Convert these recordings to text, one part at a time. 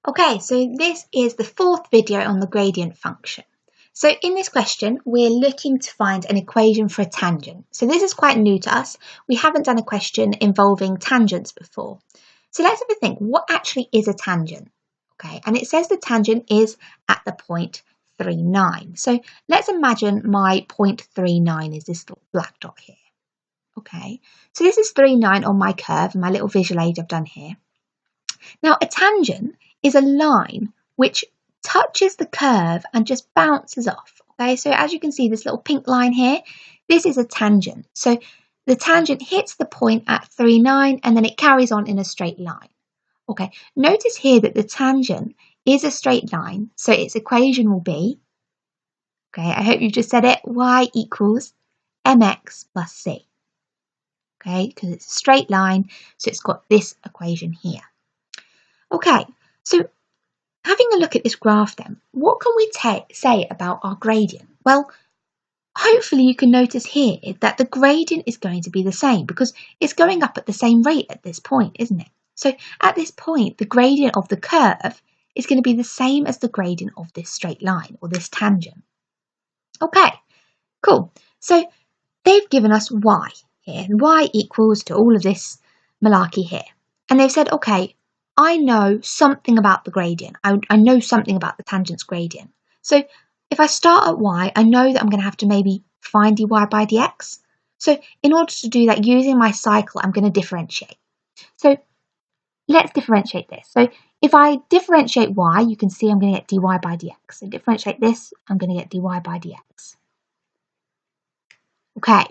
Okay, so this is the fourth video on the gradient function. So in this question, we're looking to find an equation for a tangent. So this is quite new to us. We haven't done a question involving tangents before. So let's have a think, what actually is a tangent? Okay, and it says the tangent is at the point 39. So let's imagine my point 39 is this little black dot here. Okay, so this is 39 on my curve, my little visual aid I've done here. Now a tangent is a line which touches the curve and just bounces off. Okay, so as you can see, this little pink line here, this is a tangent. So the tangent hits the point at 39 and then it carries on in a straight line. Okay, notice here that the tangent is a straight line, so its equation will be, okay, I hope you've just said it, y equals mx plus c. Okay, because it's a straight line, so it's got this equation here. Okay, so having a look at this graph then, what can we say about our gradient? Well, hopefully you can notice here that the gradient is going to be the same because it's going up at the same rate at this point, isn't it? So at this point, the gradient of the curve is going to be the same as the gradient of this straight line or this tangent. Okay, cool. So they've given us y here, y equals to all of this malarkey here. And they've said, okay, I know something about the gradient. I know something about the tangent's gradient. So if I start at y, I know that I'm going to have to maybe find dy by dx. So in order to do that, using my cycle, I'm going to differentiate. So let's differentiate this. So if I differentiate y, you can see I'm going to get dy by dx. So differentiate this, I'm going to get dy by dx. Okay.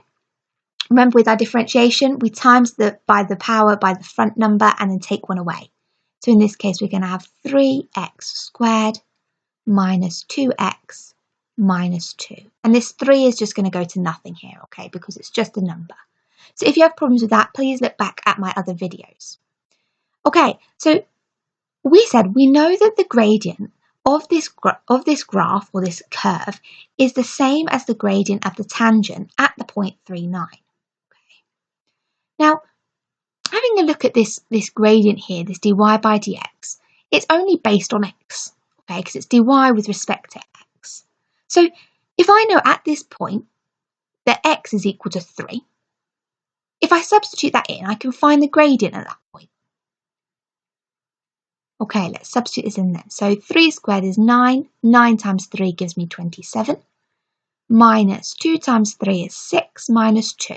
Remember with our differentiation, we times by the power by the front number and then take one away. So in this case, we're going to have 3x squared minus 2x minus 2. And this 3 is just going to go to nothing here, okay, because it's just a number. So if you have problems with that, please look back at my other videos. Okay, so we said we know that the gradient of this graph or this curve is the same as the gradient of the tangent at the point 39. Now, having a look at this gradient here, this dy by dx, it's only based on x, okay, because it's dy with respect to x. So if I know at this point that x is equal to 3, if I substitute that in, I can find the gradient at that point. Okay, let's substitute this in then. So 3 squared is 9, 9 times 3 gives me 27, minus 2 times 3 is 6, minus 2.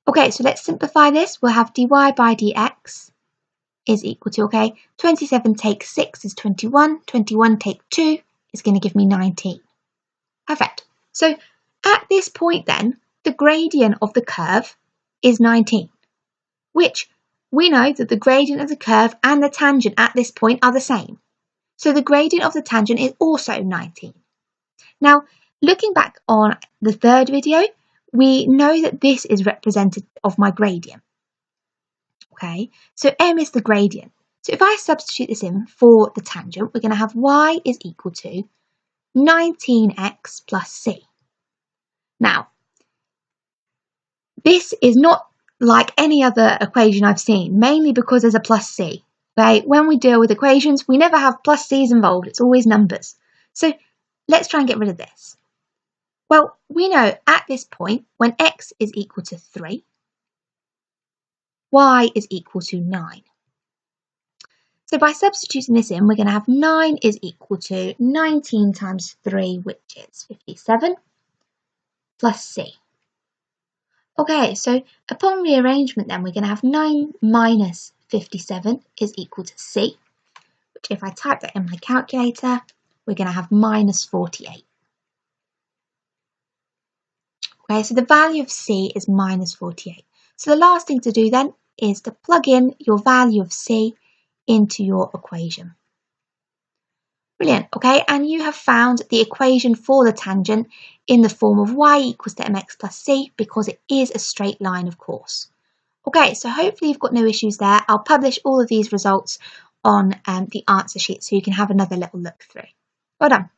Okay, so let's simplify this. We'll have dy by dx is equal to, okay, 27 take 6 is 21. 21 take 2 is going to give me 19. Perfect. So at this point then, the gradient of the curve is 19, which we know that the gradient of the curve and the tangent at this point are the same. So the gradient of the tangent is also 19. Now, looking back on the third video, we know that this is representative of my gradient. Okay, so m is the gradient. So if I substitute this in for the tangent, we're going to have y is equal to 19x plus c. Now, this is not like any other equation I've seen, mainly because there's a plus c. Okay, when we deal with equations, we never have plus c's involved. It's always numbers. So let's try and get rid of this. Well, we know at this point, when x is equal to 3, y is equal to 9. So by substituting this in, we're going to have 9 is equal to 19 times 3, which is 57, plus c. Okay, so upon rearrangement then, we're going to have 9 minus 57 is equal to c, which if I type that in my calculator, we're going to have minus 48. Okay, so the value of c is minus 48. So the last thing to do then is to plug in your value of c into your equation. Brilliant, okay, and you have found the equation for the tangent in the form of y equals to mx plus c because it is a straight line, of course. Okay, so hopefully you've got no issues there. I'll publish all of these results on the answer sheet so you can have another little look through. Well done.